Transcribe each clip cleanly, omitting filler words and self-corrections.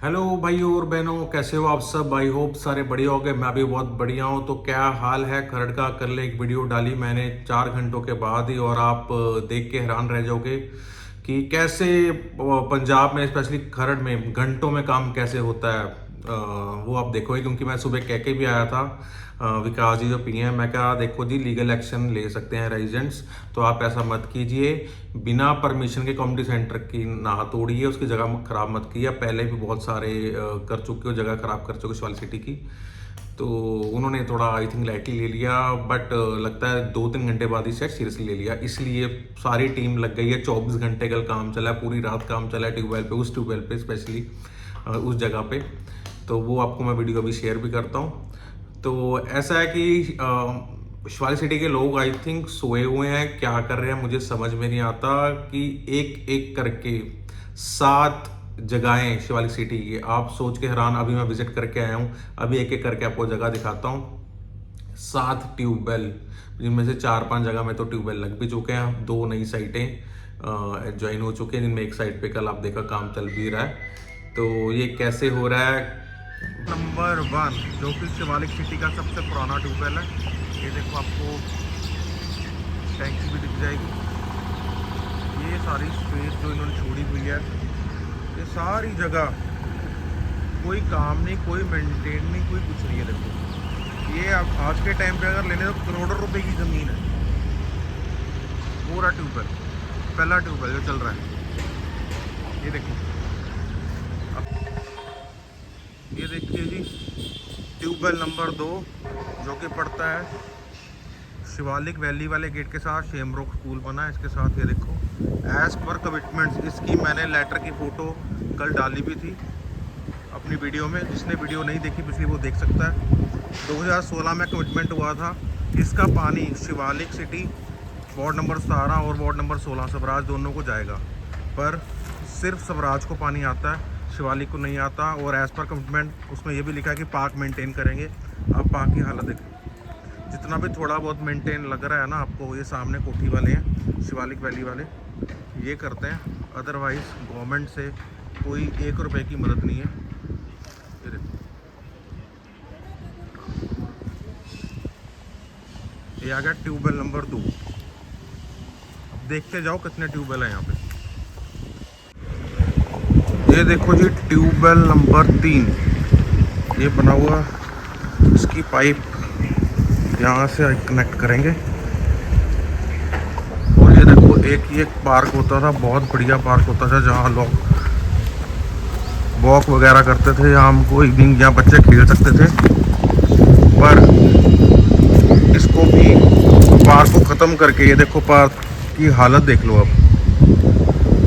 Hello भाइयों और बहनों, कैसे हो आप सब। आई होप सारे बढ़िया हो गए। मैं भी बहुत बढ़िया हूँ। तो क्या हाल है खरड़ का। कल एक वीडियो डाली मैंने 4 घंटों के बाद ही, और आप देख के हैरान रह जाओगे कि कैसे पंजाब में स्पेशली खरड़ में घंटों में काम कैसे होता है। वो आप देखोगे, क्योंकि मैं सुबह कह के भी आया था विकास जी जो पीएम, मैं कहा देखो जी लीगल एक्शन ले सकते हैं रेजिडेंट्स, तो आप ऐसा मत कीजिए। बिना परमिशन के कम्युनिटी सेंटर की ना तोड़िए, उसकी जगह खराब मत कीजिए। पहले भी बहुत सारे कर चुके हो, जगह खराब कर चुके शिवालिक सिटी की। तो उन्होंने थोड़ा आई थिंक लाइटली ले लिया, बट लगता है 2-3 घंटे बाद ही शायद सीरियसली ले लिया। इसलिए सारी टीम लग गई है। 24 घंटे कल काम चला है, पूरी रात काम चला है ट्यूबवेल पे, उस ट्यूबवेल पे स्पेशली उस जगह पे। तो वो आपको मैं वीडियो अभी शेयर भी करता हूँ। तो ऐसा है कि शिवालिक सिटी के लोग आई थिंक सोए हुए हैं, क्या कर रहे हैं मुझे समझ में नहीं आता। कि एक एक करके 7 जगहें शिवालिक सिटी की, आप सोच के हैरान। अभी मैं विजिट करके आया हूँ, अभी एक एक करके आपको जगह दिखाता हूँ। 7 ट्यूबवेल, जिनमें से 4-5 जगह में तो ट्यूबवेल लग भी चुके हैं। 2 नई साइटें ज्वाइन हो चुके हैं, जिनमें एक साइट पे कल आप देखा काम चल भी रहा है। तो ये कैसे हो रहा है। नंबर 1 जो कि शिवालिक सिटी का सबसे पुराना ट्यूबवेल है। ये देखो आपको टैंकी भी दिख जाएगी। ये सारी स्पेस जो इन्होंने छोड़ी हुई है, ये सारी जगह कोई काम नहीं, कोई मेंटेन नहीं, कोई कुछ नहीं है। देखो ये अब आज के टाइम पे अगर लेने तो करोड़ों रुपए की ज़मीन है। पूरा ट्यूबवेल, पहला ट्यूबवेल जो चल रहा है। ये देखो, ये देखिए जी ट्यूबवेल नंबर 2 जो कि पड़ता है शिवालिक वैली वाले गेट के साथ। शेमरोक स्कूल बना है इसके साथ। ये देखो एज पर कमिटमेंट्स, इसकी मैंने लेटर की फ़ोटो कल डाली भी थी अपनी वीडियो में। जिसने वीडियो नहीं देखी पिछली वो देख सकता है। 2016 में कमिटमेंट हुआ था। इसका पानी शिवालिक सिटी वार्ड नंबर 17 और वार्ड नंबर 16 स्वराज दोनों को जाएगा, पर सिर्फ स्वराज को पानी आता है, शिवालिक को नहीं आता। और एज़ पर कमिटमेंट उसमें ये भी लिखा है कि पार्क मेंटेन करेंगे। अब पार्क की हालत देखो, जितना भी थोड़ा बहुत मेंटेन लग रहा है ना आपको, ये सामने कोठी वाले हैं शिवालिक वैली वाले, ये करते हैं। अदरवाइज़ गवर्नमेंट से कोई 1 रुपए की मदद नहीं है। ये देखो, ये आ गया ट्यूबवेल नंबर 2। अब देखते जाओ कितने ट्यूबवेल हैं यहाँ पे। ये देखो जी ट्यूबवेल नंबर 3, ये बना हुआ, इसकी पाइप यहाँ से कनेक्ट करेंगे। और ये देखो एक पार्क होता था, बहुत बढ़िया पार्क होता था, जहाँ लोग वॉक वगैरह करते थे, यहाँ हमको इवनिंग यहाँ बच्चे खेल सकते थे। पर इसको भी, पार्क को ख़त्म करके, ये देखो पार्क की हालत देख लो। अब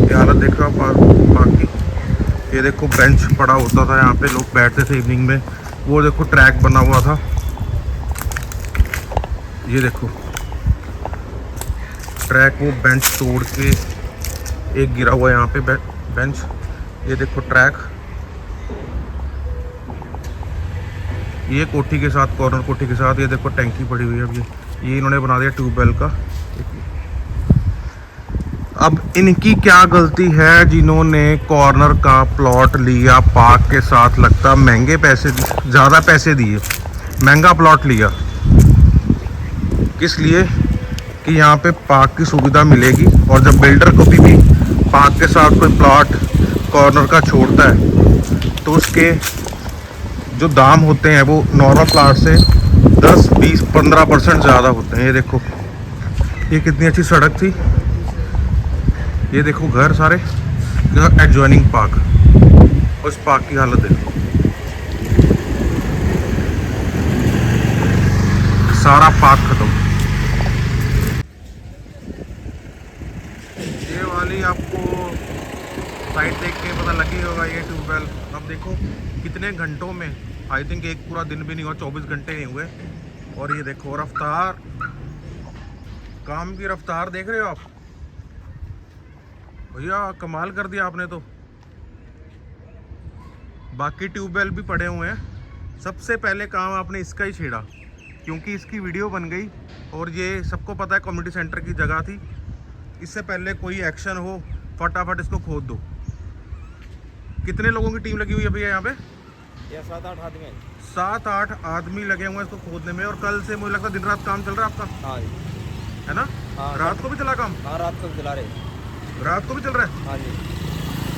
ये हालत देख लो पार्क की। ये देखो बेंच पड़ा होता था, यहाँ पे लोग बैठते थे इवनिंग में। वो देखो ट्रैक बना हुआ था। ये देखो ट्रैक, वो बेंच तोड़ के एक गिरा हुआ है यहाँ पे बेंच। ये देखो ट्रैक, ये कोठी के साथ, कॉर्नर कोठी के साथ। ये देखो टैंकी पड़ी हुई है। अब ये इन्होंने बना दिया ट्यूबवेल का। अब इनकी क्या गलती है जिन्होंने कॉर्नर का प्लॉट लिया पार्क के साथ। लगता महंगे पैसे, ज़्यादा पैसे दिए, महंगा प्लॉट लिया। किस लिए? कि यहाँ पे पार्क की सुविधा मिलेगी। और जब बिल्डर को भी पार्क के साथ कोई प्लॉट कॉर्नर का छोड़ता है, तो उसके जो दाम होते हैं वो नॉर्मल प्लॉट से 10, 20, 15% ज़्यादा होते हैं। ये देखो ये कितनी अच्छी सड़क थी। ये देखो घर सारे, एडजॉइनिंग पार्क, उस पार्क की हालत देखो, सारा पार्क खत्म। ये वाली आपको साइड देख के पता लगी होगा, ये ट्यूबवेल। अब देखो कितने घंटों में, आई थिंक एक पूरा दिन भी नहीं हुआ, 24 घंटे नहीं हुए। और ये देखो रफ्तार, काम की रफ्तार देख रहे हो आप भैया, कमाल कर दिया आपने तो। बाकी ट्यूबवेल भी पड़े हुए हैं। सबसे पहले काम आपने इसका ही छेड़ा, क्योंकि इसकी वीडियो बन गई और ये सबको पता है कम्युनिटी सेंटर की जगह थी। इससे पहले कोई एक्शन हो, फटाफट इसको खोद दो। कितने लोगों की टीम लगी हुई है भैया यहाँ पे? ये 7-8 आदमी है। 7-8 आदमी लगे हुए हैं इसको खोदने में। और कल से मुझे लगता है दिन रात काम चल रहा है आपका, हाँ जी। है ना? हाँ, रात को भी चला काम? हाँ, रात को भी चला रहे। रात को भी चल रहा है? हाँ जी।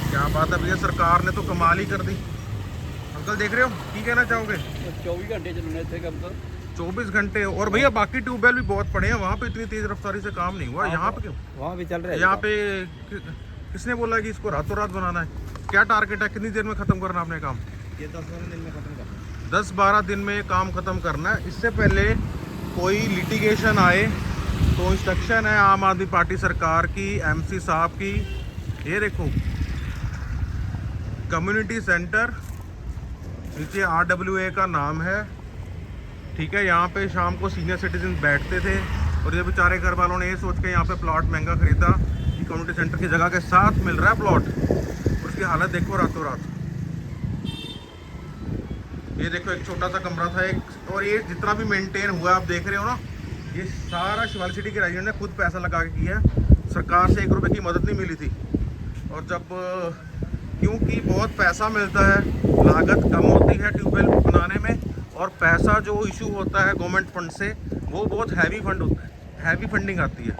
क्या बात है भैया, सरकार ने तो कमाल ही कर दी। अंकल देख रहे हो, की कहना चाहोगे? 24 घंटे चलने थे कब तक? 24 घंटे। और भैया बाकी ट्यूबवेल भी बहुत पड़े हैं, वहाँ पे इतनी तेज रफ्तारी से काम नहीं हुआ, यहाँ पे क्यों? वहाँ भी चल रहे हैं। यहाँ पे किसने बोला कि इसको रातों रात बनाना है? क्या टारगेट है, कितनी देर में खत्म करना आपने काम? ये 10-12 दिन में खत्म करना है। 10-12 दिन में काम खत्म करना है। इससे पहले कोई लिटिगेशन आए तो इंस्ट्रक्शन है आम आदमी पार्टी सरकार की, एमसी साहब की। ये देखो कम्युनिटी सेंटर, नीचे RWA का नाम है, ठीक है। यहाँ पे शाम को सीनियर सिटीजन बैठते थे और ये बेचारे घर वालों ने ये सोच के यहाँ पे प्लॉट महंगा खरीदा कि कम्युनिटी सेंटर की जगह के साथ मिल रहा है प्लॉट, और उसकी हालत देखो रातों रात। ये देखो एक छोटा सा कमरा था एक, और ये जितना भी मेंटेन हुआ आप देख रहे हो ना, ये सारा शिवालिक सिटी के रेजिडेंट ने खुद पैसा लगा के किया है। सरकार से 1 रुपये की मदद नहीं मिली थी। और जब क्योंकि बहुत पैसा मिलता है, लागत कम होती है ट्यूबवेल बनाने में, और पैसा जो इशू होता है गवर्नमेंट फंड से वो बहुत हैवी फंड होता है, हैवी फंडिंग आती है,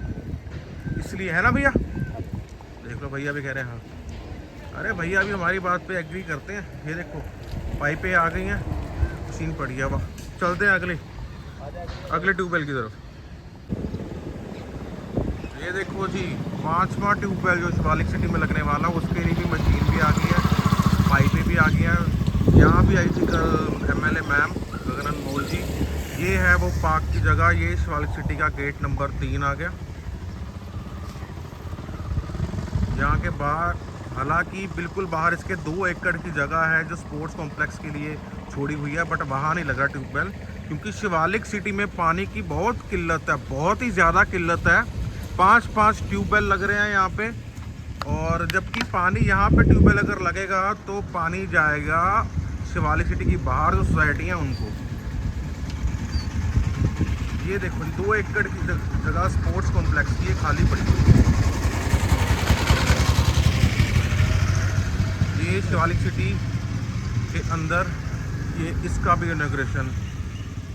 इसलिए, है ना भैया? देख लो भैया भी कह रहे हैं हाँ। अरे भैया भी हमारी बात पे एग्री करते हैं। ये देखो पाइपें आ गई हैं, मशीन पड़ी है। वाह, चलते हैं अगले ट्यूबवेल की तरफ। ये देखो जी 5वां ट्यूबवेल जो शिवालिक सिटी में लगने वाला, उसके लिए भी मशीन भी आ गई है, पाइपें भी आ गई हैं। यहाँ भी आई थी कल MLA मैम गगन अनमोल जी। ये है वो पार्क की जगह, ये शिवालिक सिटी का गेट नंबर 3 आ गया। यहाँ के बाहर, हालांकि बिल्कुल बाहर इसके 2 एकड़ की जगह है जो स्पोर्ट्स कॉम्प्लेक्स के लिए छोड़ी हुई है, बट वहाँ नहीं लगा ट्यूबवेल क्योंकि शिवालिक सिटी में पानी की बहुत किल्लत है, बहुत ही ज़्यादा किल्लत है। 5-5 ट्यूबवेल लग रहे हैं यहाँ पे, और जबकि पानी यहाँ पे ट्यूबवेल अगर लगेगा तो पानी जाएगा शिवालिक सिटी की बाहर जो सोसाइटी हैं उनको। ये देखो 2 एकड़ की जगह स्पोर्ट्स कॉम्प्लेक्स की खाली पड़ी है। ये शिवालिक सिटी के अंदर ये इसका भी इनॉग्रेशन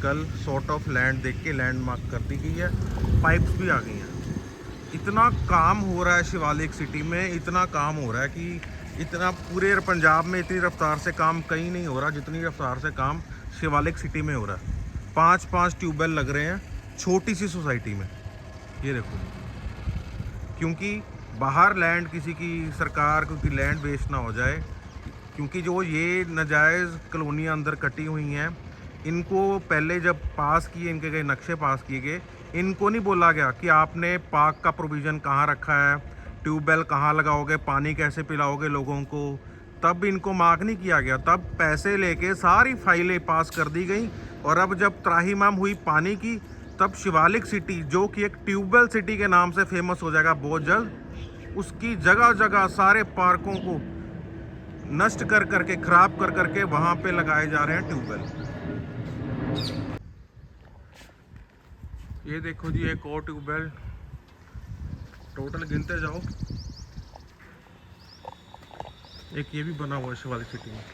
कल सॉर्ट ऑफ लैंड देख के लैंड मार्क कर दी गई है। पाइप्स भी आ गई हैं। इतना काम हो रहा है शिवालिक सिटी में, इतना काम हो रहा है कि इतना पूरे पंजाब में इतनी रफ्तार से काम कहीं नहीं हो रहा जितनी रफ्तार से काम शिवालिक सिटी में हो रहा है। 5-5 ट्यूबवेल लग रहे हैं छोटी सी सोसाइटी में। ये देखो, क्योंकि बाहर लैंड किसी की सरकार क्योंकि लैंड वेस्ट ना हो जाए, क्योंकि जो ये नाजायज़ कॉलोनियाँ अंदर कटी हुई हैं, इनको पहले जब पास किए, इनके गए नक्शे पास किए गए, इनको नहीं बोला गया कि आपने पार्क का प्रोविज़न कहाँ रखा है, ट्यूबवेल कहाँ लगाओगे, पानी कैसे पिलाओगे लोगों को, तब इनको मार्क नहीं किया गया। तब पैसे लेके सारी फाइलें पास कर दी गई, और अब जब त्राहिमाम हुई पानी की, तब शिवालिक सिटी जो कि एक ट्यूबवेल सिटी के नाम से फेमस हो जाएगा बहुत जल्द, उसकी जगह जगह सारे पार्कों को नष्ट कर करके, खराब कर करके वहाँ पे लगाए जा रहे हैं ट्यूबवेल। ये देखो जी एक और ट्यूबवेल, टोटल गिनते जाओ। एक ये भी बना हुआ है शिवालिक सिटी में।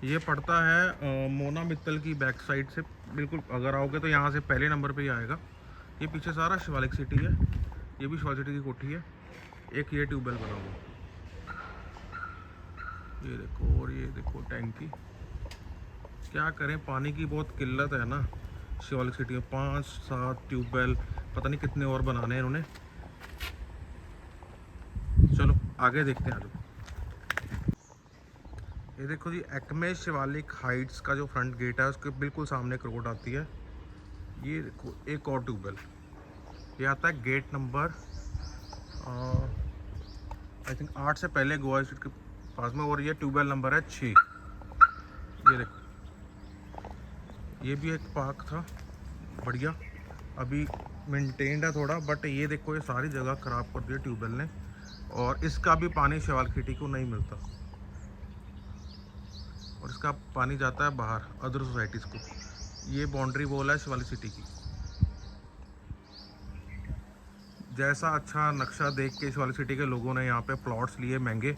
ये पड़ता है मोना मित्तल की बैक साइड से, बिल्कुल अगर आओगे तो यहाँ से पहले नंबर पे ही आएगा। ये पीछे सारा शिवालिक सिटी है, ये भी शिवालिक सिटी की कोठी है। एक ये ट्यूबवेल बना हुआ, ये देखो, और ये देखो टैंकी। क्या करें, पानी की बहुत किल्लत है ना शिवालिक सिटी में। 5-7 ट्यूबवेल, पता नहीं कितने और बनाने हैं इन्होंने। चलो आगे देखते हैं। आज ये देखो जी एक्मे शिवालिक हाइट्स का जो फ्रंट गेट है उसके बिल्कुल सामने एक रोड आती है। ये देखो एक और ट्यूबवेल, ये आता है गेट नंबर आई थिंक 8 से पहले गोवा स्ट्रीट के पास में, और ये ट्यूबवेल नंबर है 6। ये देखो, ये भी एक पार्क था बढ़िया, अभी मेंटेन्ड है थोड़ा, बट ये देखो ये सारी जगह ख़राब कर दी ट्यूबवेल ने, और इसका भी पानी शिवालिक सिटी को नहीं मिलता, और इसका पानी जाता है बाहर अदर सोसाइटीज़ को। ये बाउंड्री वॉल है शिवालिक सिटी की। जैसा अच्छा नक्शा देख के शिवालिक सिटी के लोगों ने यहाँ पे प्लॉट्स लिए महंगे,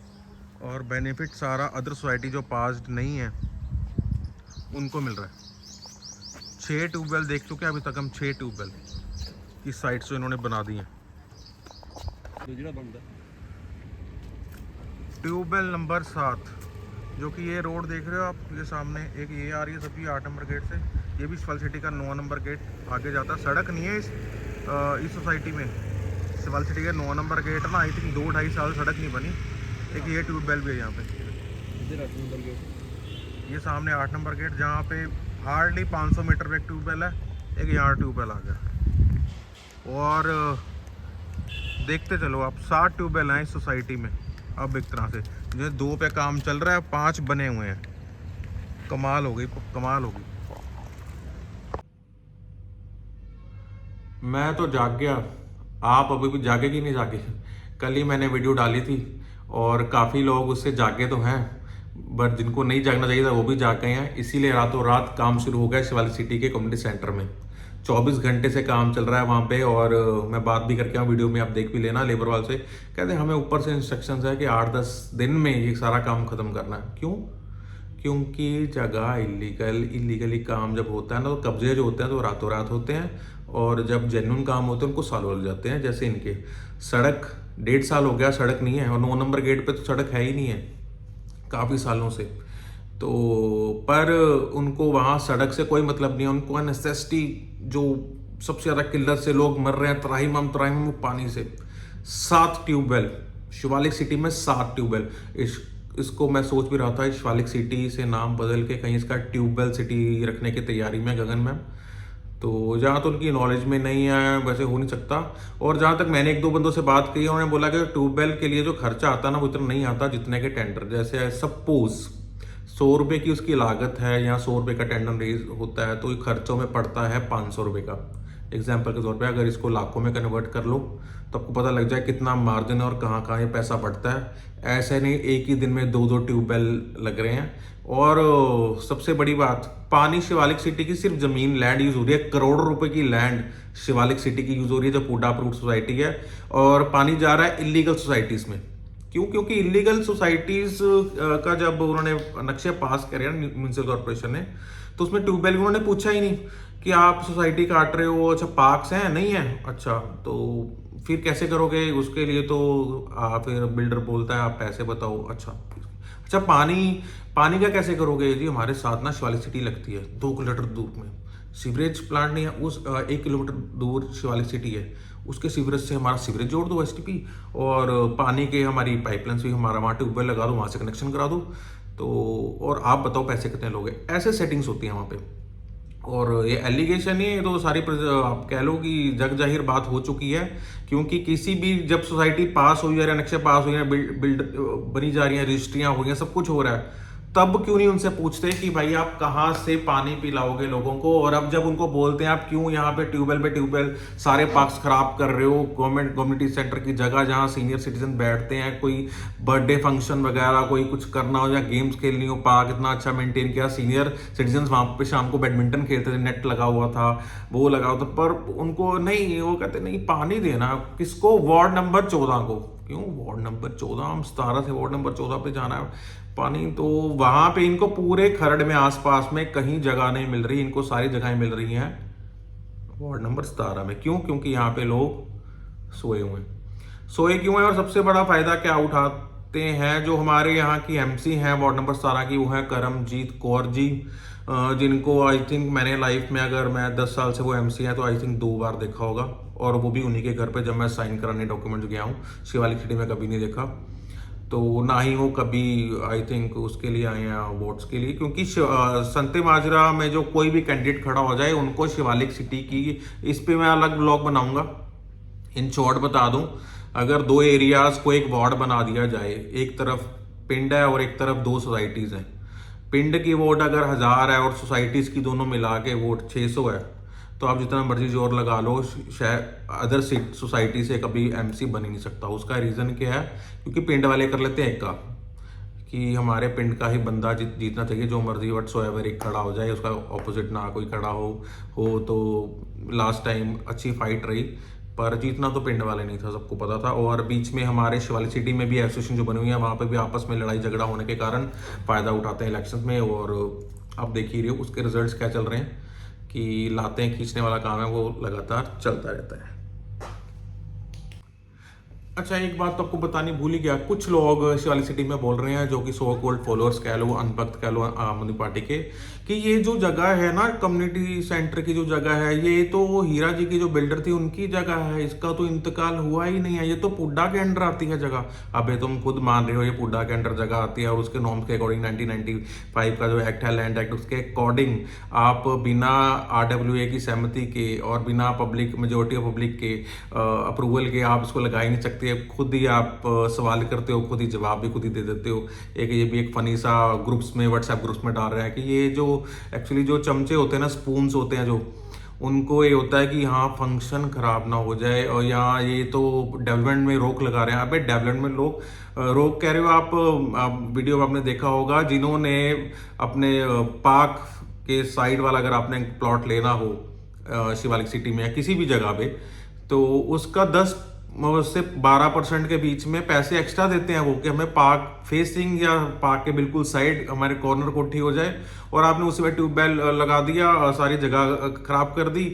और बेनिफिट सारा अदर सोसाइटी जो पास नहीं है उनको मिल रहा है। 6 ट्यूबवेल देख चुके हैं अभी तक हम, 6 ट्यूबवेल इस साइड से इन्होंने बना दिए हैं। ट्यूबवेल नंबर 7 जो कि ये रोड देख रहे हो आप, ये सामने एक ये आ रही है सबकी 8 नंबर गेट से, ये भी सिवाल सिटी का 9 नंबर गेट आगे जाता है। सड़क नहीं है इस सोसाइटी में। सिवाल सिटी का 9 नंबर गेट ना, आई थिंक 2-2.5 साल सड़क नहीं बनी। एक ये ट्यूबवेल भी है यहाँ पे, ये सामने 8 नंबर गेट जहाँ पे हार्डली 500 मीटर पे एक ट्यूबवेल है, एक यहाँ ट्यूबवेल आ गया। और देखते चलो आप 7 ट्यूबवेल हैं इस सोसाइटी में अब एक तरह से, जो 2 पे काम चल रहा है, 5 बने हुए हैं। कमाल हो गई, कमाल हो गई। मैं तो जाग गया, आप अभी भी जागे कि नहीं जागे? कल ही मैंने वीडियो डाली थी और काफ़ी लोग उससे जागे तो हैं, बट जिनको नहीं जागना चाहिए था वो भी जाग गए हैं। इसीलिए रातों रात काम शुरू हो गया शिवालिक सिटी के कम्युनिटी सेंटर में। 24 घंटे से काम चल रहा है वहाँ पे। और मैं बात भी करके आऊँ, वीडियो में आप देख भी लेना, लेबर वाले से कहते हैं हमें ऊपर से इंस्ट्रक्शंस है कि 8-10 दिन में ये सारा काम ख़त्म करना है। क्यों? क्योंकि जगह इलीगली काम जब होता है ना, तो कब्जे जो होते हैं तो रातों रात होते हैं, और जब जेन्युइन काम होते हैं उनको सालों लग जाते हैं। जैसे इनके सड़क 1.5 साल हो गया सड़क नहीं है, और 9 नंबर गेट पे तो सड़क है ही नहीं है काफ़ी सालों से। तो पर उनको वहाँ सड़क से कोई मतलब नहीं है, उनको नेसेसिटी जो सबसे ज़्यादा किल्लत से लोग मर रहे हैं त्राहिमाम पानी से। 7 ट्यूबवेल शिवालिक सिटी में, 7 ट्यूबवेल। इसको मैं सोच भी रहा था शिवालिक सिटी से नाम बदल के कहीं इसका ट्यूबवेल सिटी रखने की तैयारी में गगन मैम। तो जहाँ तो उनकी नॉलेज में नहीं है वैसे हो नहीं सकता। और जहाँ तक मैंने 1-2 बंदों से बात की, उन्होंने बोला कि ट्यूबवेल के लिए जो खर्चा आता है ना वो इतना नहीं आता जितने के टेंडर। जैसे सपोज 100 रुपये की उसकी लागत है या 100 रुपये का टेंडर रेज होता है, तो खर्चों में पड़ता है 500 रुपये का। एग्जाम्पल के तौर पे अगर इसको लाखों में कन्वर्ट कर लो तो आपको पता लग जाए कितना मार्जिन है और कहाँ कहाँ ये पैसा बढ़ता है। ऐसे नहीं एक ही दिन में 2-2 ट्यूबवेल लग रहे हैं। और सबसे बड़ी बात, पानी शिवालिक सिटी की सिर्फ जमीन लैंड यूज हो रही है, करोड़ों रुपए की लैंड शिवालिक सिटी की यूज हो रही है जो फूड अप्रूव्ड सोसाइटी है, और पानी जा रहा है इलीगल सोसाइटीज में। क्यों? क्योंकि इलीगल सोसाइटीज का जब उन्होंने नक्शे पास करे म्यूनिसिपल कॉर्पोरेशन ने, तो उसमें ट्यूबवेल उन्होंने पूछा ही नहीं कि आप सोसाइटी काट रहे हो, अच्छा पार्क्स हैं नहीं है, अच्छा तो फिर कैसे करोगे? उसके लिए तो फिर बिल्डर बोलता है आप पैसे बताओ। अच्छा पानी का कैसे करोगे जी? हमारे साथ ना शिवालिक सिटी लगती है 2 किलोमीटर दूर में, सीवरेज प्लांट नहीं है, उस 1 किलोमीटर दूर शिवालिक सिटी है, उसके सीवरेज से हमारा सीवरेज जोड़ दो STP, और पानी के हमारी पाइपलाइन भी हमारा वहाँ ट्यूबवेल लगा दो, वहाँ से कनेक्शन करा दो। तो और आप बताओ पैसे कितने लोगे? ऐसे सेटिंग्स होती हैं वहाँ पे। और ये एलिगेशन ही, ये तो सारी आप कह लो कि जग जाहिर बात हो चुकी है। क्योंकि किसी भी जब सोसाइटी पास हो जा रही है, नक्शे पास हो रहे हैं, बिल्ड बनी जा रही हैं, रजिस्ट्रियाँ हो रही हैं, सब कुछ हो रहा है, तब क्यों नहीं उनसे पूछते कि भाई आप कहाँ से पानी पिलाओगे लोगों को? और अब जब उनको बोलते हैं आप क्यों यहाँ पे ट्यूबवेल सारे पार्क्स खराब कर रहे हो, गवर्नमेंट कम्युनिटी सेंटर की जगह जहाँ सीनियर सिटीजन बैठते हैं, कोई बर्थडे फंक्शन वगैरह कोई कुछ करना हो या गेम्स खेलनी हो, पार्क इतना अच्छा मेंटेन किया, सीनियर सिटीजन वहाँ पे शाम को बैडमिंटन खेलते थे, नेट लगा हुआ था, वो लगा हुआ था, पर उनको नहीं, वो कहते नहीं पानी देना किसको? वार्ड नंबर 14 को। क्यों वार्ड नंबर 14? हम 17 से वार्ड नंबर 14 पे जाना है पानी। तो वहां पे इनको पूरे खरड़ में आसपास में कहीं जगह नहीं मिल रही, इनको सारी जगहें मिल रही हैं वार्ड नंबर 17 में। क्यों? क्योंकि यहाँ पे लोग सोए क्यों हैं? और सबसे बड़ा फायदा क्या उठाते हैं? जो हमारे यहाँ की MC हैं वार्ड नंबर 17 की, वो है करमजीत कौर जी, जिनको आई थिंक मैंने लाइफ में, अगर मैं 10 साल से वो MC है तो आई थिंक 2 बार देखा होगा, और वो भी उन्हीं के घर पे जब मैं साइन कराने डॉक्यूमेंट गया हूँ। शिवालिक सिटी में कभी नहीं देखा, तो ना ही वो कभी आई थिंक उसके लिए आए हैं वोट्स के लिए। क्योंकि संते माजरा में जो कोई भी कैंडिडेट खड़ा हो जाए, उनको शिवालिक सिटी की, इस पे मैं अलग ब्लॉग बनाऊंगा। इन शॉर्ट बता दूं, अगर 2 एरियाज को एक वार्ड बना दिया जाए, एक तरफ पिंड है और एक तरफ 2 सोसाइटीज हैं, पिंड की वोट अगर 1000 है और सोसाइटीज की दोनों मिला के वोट 600 है, तो आप जितना मर्जी जोर लगा लो, शायद अदर सोसाइटी से कभी MC बन ही नहीं सकता। उसका रीज़न क्या है? क्योंकि पिंड वाले कर लेते हैं एक का कि हमारे पिंड का ही बंदा जीतना चाहिए, जो मर्जी व्हाटसोएवर एक खड़ा हो जाए, उसका ऑपोजिट ना कोई खड़ा हो। तो लास्ट टाइम अच्छी फाइट रही, पर जीतना तो पिंड वाले नहीं था, सबको पता था। और बीच में हमारे शिवालिक सिटी में भी एसोसिएशन जो बनी हुई है, वहाँ पे भी आपस में लड़ाई झगड़ा होने के कारण फ़ायदा उठाते हैं इलेक्शन में। और आप देख ही रहे हो उसके रिजल्ट्स क्या चल रहे हैं कि लाते हैं खींचने वाला काम है वो लगातार चलता रहता है। अच्छा, एक बात तो आपको बतानी भूल ही गया, कुछ लोग शिवालिक सिटी में बोल रहे हैं जो कि सो कॉल्ड फॉलोअर्स कह लो, अनभक्त कह लो आम आदमी पार्टी के, कि ये जो जगह है ना कम्युनिटी सेंटर की जो जगह है, ये तो हीरा जी की जो बिल्डर थी उनकी जगह है, इसका तो इंतकाल हुआ ही नहीं है, ये तो पुड्डा के अंडर आती है जगह। अबे तुम खुद मान रहे हो ये पुड्डा के अंडर जगह आती है, और उसके नॉर्म्स के अकॉर्डिंग 1995 का जो एक्ट है लैंड एक्ट, उसके अकॉर्डिंग आप बिना RWA की सहमति के और बिना पब्लिक मेजोरिटी ऑफ पब्लिक के अप्रूवल के आप इसको लगा ही नहीं सकते। खुद ही आप सवाल करते हो, खुद ही जवाब भी खुद ही दे देते हो। एक ये भी एक फनी सा ग्रुप्स में, व्हाट्सएप ग्रुप्स में डाल रहा है कि ये जो एक्चुअली जो चमचे होते हैं ना, स्पून्स होते हैं जो, उनको ये होता है कि हाँ फंक्शन खराब ना हो जाए, और यहाँ ये तो डेवलपमेंट में रोक लगा रहे हैं। अबे डेवलपमेंट में लोग रोक कह रहे हो आप वीडियो में आपने देखा होगा, जिन्होंने अपने पार्क के साइड वाला अगर आपने प्लॉट लेना हो शिवालिक सिटी में या किसी भी जगह पे, तो उसका 10 से 12% के बीच में पैसे एक्स्ट्रा देते हैं वो, कि हमें पार्क फेसिंग या पार्क के बिल्कुल साइड हमारे कॉर्नर कोठी हो जाए। और आपने उसी में ट्यूबवेल लगा दिया, सारी जगह खराब कर दी,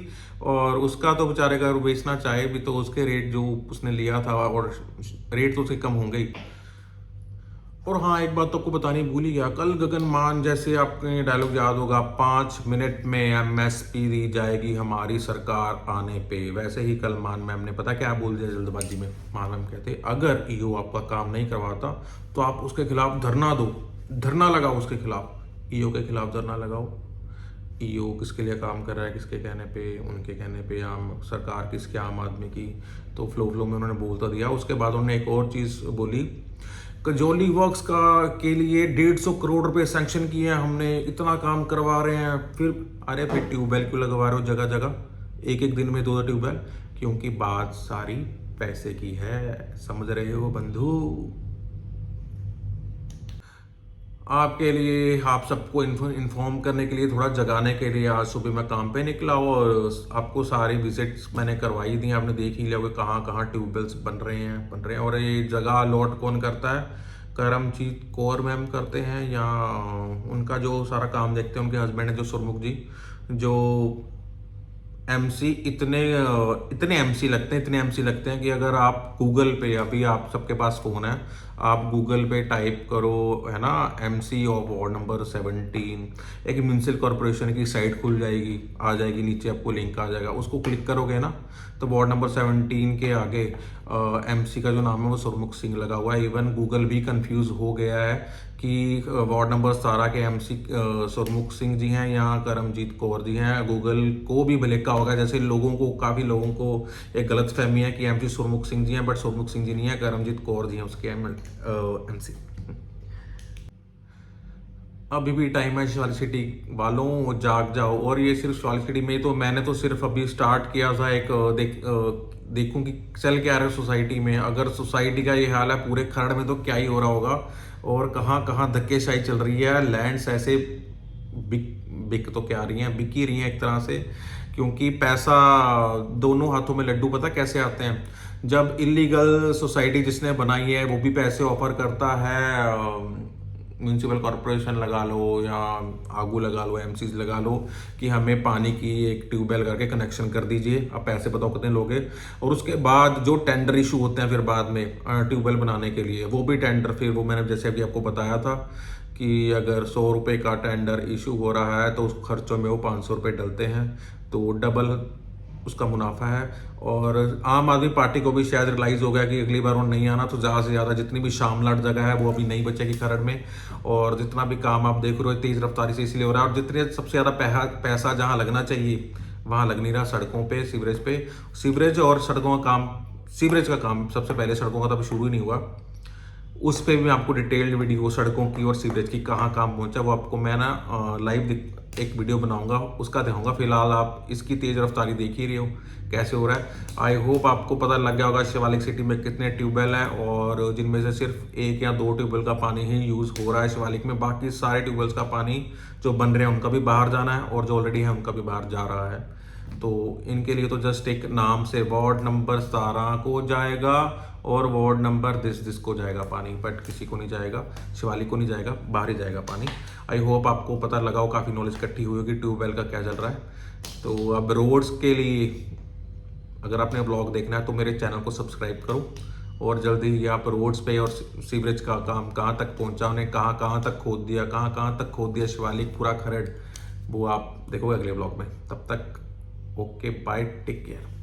और उसका तो बेचारे का बेचना चाहे भी तो उसके रेट जो उसने लिया था, और रेट तो उसके कम होंगे ही। और हाँ, एक बात तो आपको बतानी भूल ही गया, कल गगन मान जैसे आपके डायलॉग याद होगा, 5 मिनट में MSP दी जाएगी हमारी सरकार आने पे, वैसे ही कल मान मैम ने पता क्या बोल दिया जल्दबाजी में। मान मैम कहते अगर EO आपका काम नहीं करवाता तो आप उसके खिलाफ धरना दो, धरना लगाओ उसके खिलाफ, EO के खिलाफ धरना लगाओ। EO किसके लिए काम कर रहा है, किसके कहने पे, उनके कहने पे, आम सरकार किसके, आम आदमी की। तो फ्लो में उन्होंने बोल तो दिया। उसके बाद उन्होंने एक और चीज़ बोली, कजौली वर्क्स का के लिए 150 करोड़ रुपए सैंक्शन किए हैं हमने, इतना काम करवा रहे हैं। फिर अरे फिर ट्यूबवेल क्यों लगवा रहे हो जगह जगह, एक एक दिन में 2-2 ट्यूबवेल? क्योंकि बात सारी पैसे की है, समझ रहे हो बंधु। आपके लिए, आप सबको इन्फॉर्म करने के लिए, थोड़ा जगाने के लिए आज सुबह मैं काम पे निकला, और आपको सारी विजिट्स मैंने करवाई दी, आपने देख ही लिया कि कहाँ कहाँ ट्यूबवेल्स बन रहे हैं। और ये जगह अलॉट कौन करता है? करमजीत कौर मैम करते हैं, या उनका जो सारा काम देखते हैं उनके हस्बैंड है जो सुरमुख जी, जो MC इतने MC लगते हैं कि अगर आप गूगल पे, अभी आप सबके पास फ़ोन है, आप गूगल पे टाइप करो है ना MC और वार्ड नंबर 17, एक म्यूनसिपल कॉरपोरेशन की साइट खुल जाएगी, आ जाएगी, नीचे आपको लिंक आ जाएगा, उसको क्लिक करोगे ना तो वार्ड नंबर 17 के आगे MC का जो नाम है वो सुरमुख सिंह लगा हुआ है। इवन गूगल भी कंफ्यूज हो गया है कि वार्ड नंबर 17 के MC सुरमुख सिंह जी हैं या करमजीत कौर जी हैं। गूगल को भी भलेखा होगा, जैसे लोगों को, काफ़ी लोगों को एक गलत फहमी है कि MC सुरमुख सिंह जी हैं, बट सुरमुख सिंह जी नहीं है, करमजीत कौर जी हैं उसके MC। अभी भी टाइम है शिवालिक सिटी वालों, जाग जाओ। और ये सिर्फ शिवालिक सिटी में, तो मैंने तो सिर्फ अभी स्टार्ट किया था एक देखूं कि चल क्या रहा है सोसाइटी में। अगर सोसाइटी का ये हाल है पूरे खरड़ में तो क्या ही हो रहा होगा, और कहाँ कहाँ धक्केशाही चल रही है। लैंड्स ऐसे बिक तो क्या रही हैं, बिक ही रही हैं एक तरह से, क्योंकि पैसा दोनों हाथों में लड्डू पता कैसे आते हैं, जब इलीगल सोसाइटी जिसने बनाई है वो भी पैसे ऑफर करता है, म्यूनसिपल कॉरपोरेशन लगा लो या आगू लगा लो, MCs लगा लो, कि हमें पानी की एक ट्यूबवेल करके कनेक्शन कर दीजिए, अब पैसे बताओ कितने लोगे। और उसके बाद जो टेंडर इशू होते हैं फिर बाद में ट्यूबवेल बनाने के लिए, वो भी टेंडर, फिर वो मैंने जैसे अभी आपको बताया था कि अगर 100 रुपये का टेंडर इशू हो रहा है तो उस खर्चों में वो 500 रुपये डलते हैं, तो डबल उसका मुनाफा है। और आम आदमी पार्टी को भी शायद रियलाइज़ हो गया कि अगली बार वो नहीं आना, तो ज़्यादा से ज़्यादा जितनी भी शामलाट जगह है वो अभी नहीं बचेगी खरड़ में। और जितना भी काम आप देख रहे हो तेज़ रफ्तारी से इसलिए हो रहा है, और जितने सबसे ज़्यादा पैसा जहाँ लगना चाहिए वहाँ लग नहीं रहा, सड़कों पे, सीवरेज पे। सीवरेज और सड़कों का काम, सीवरेज का काम सबसे पहले, सड़कों का तो अभी शुरू ही नहीं हुआ। उस पर भी मैं आपको डिटेल्ड वीडियो सड़कों की और सीवरेज की कहाँ काम पहुँचा वो आपको मैं ना लाइव एक वीडियो बनाऊंगा, उसका दिखाऊंगा। फिलहाल आप इसकी तेज़ रफ्तारी देख ही रहे हो कैसे हो रहा है। आई होप आपको पता लग गया होगा शिवालिक सिटी में कितने ट्यूबवेल हैं, और जिनमें से सिर्फ 1 या 2 ट्यूबवेल का पानी ही यूज़ हो रहा है शिवालिक में। बाकी सारे ट्यूबवेल्स का पानी जो बन रहे हैं उनका भी बाहर जाना है, और जो ऑलरेडी है उनका भी बाहर जा रहा है। तो इनके लिए तो जस्ट एक नाम से वार्ड नंबर 17 को जाएगा और वार्ड नंबर दिस को जाएगा पानी, बट किसी को नहीं जाएगा, शिवालिक को नहीं जाएगा, बाहर ही जाएगा पानी। आई होप आपको पता लगा हो, काफ़ी नॉलेज इकट्ठी हुई होगी ट्यूबवेल का क्या चल रहा है। तो अब रोड्स के लिए अगर आपने ब्लॉग देखना है तो मेरे चैनल को सब्सक्राइब करो, और जल्दी ही आप रोड्स पे और सीवरेज का काम कहाँ तक पहुँचा, उन्हें कहाँ कहाँ तक खोद दिया, कहाँ तक खोद दिया शिवालिक पूरा खरड़, वो आप देखोगे अगले ब्लॉग में। तब तक ओके बाय, टेक केयर।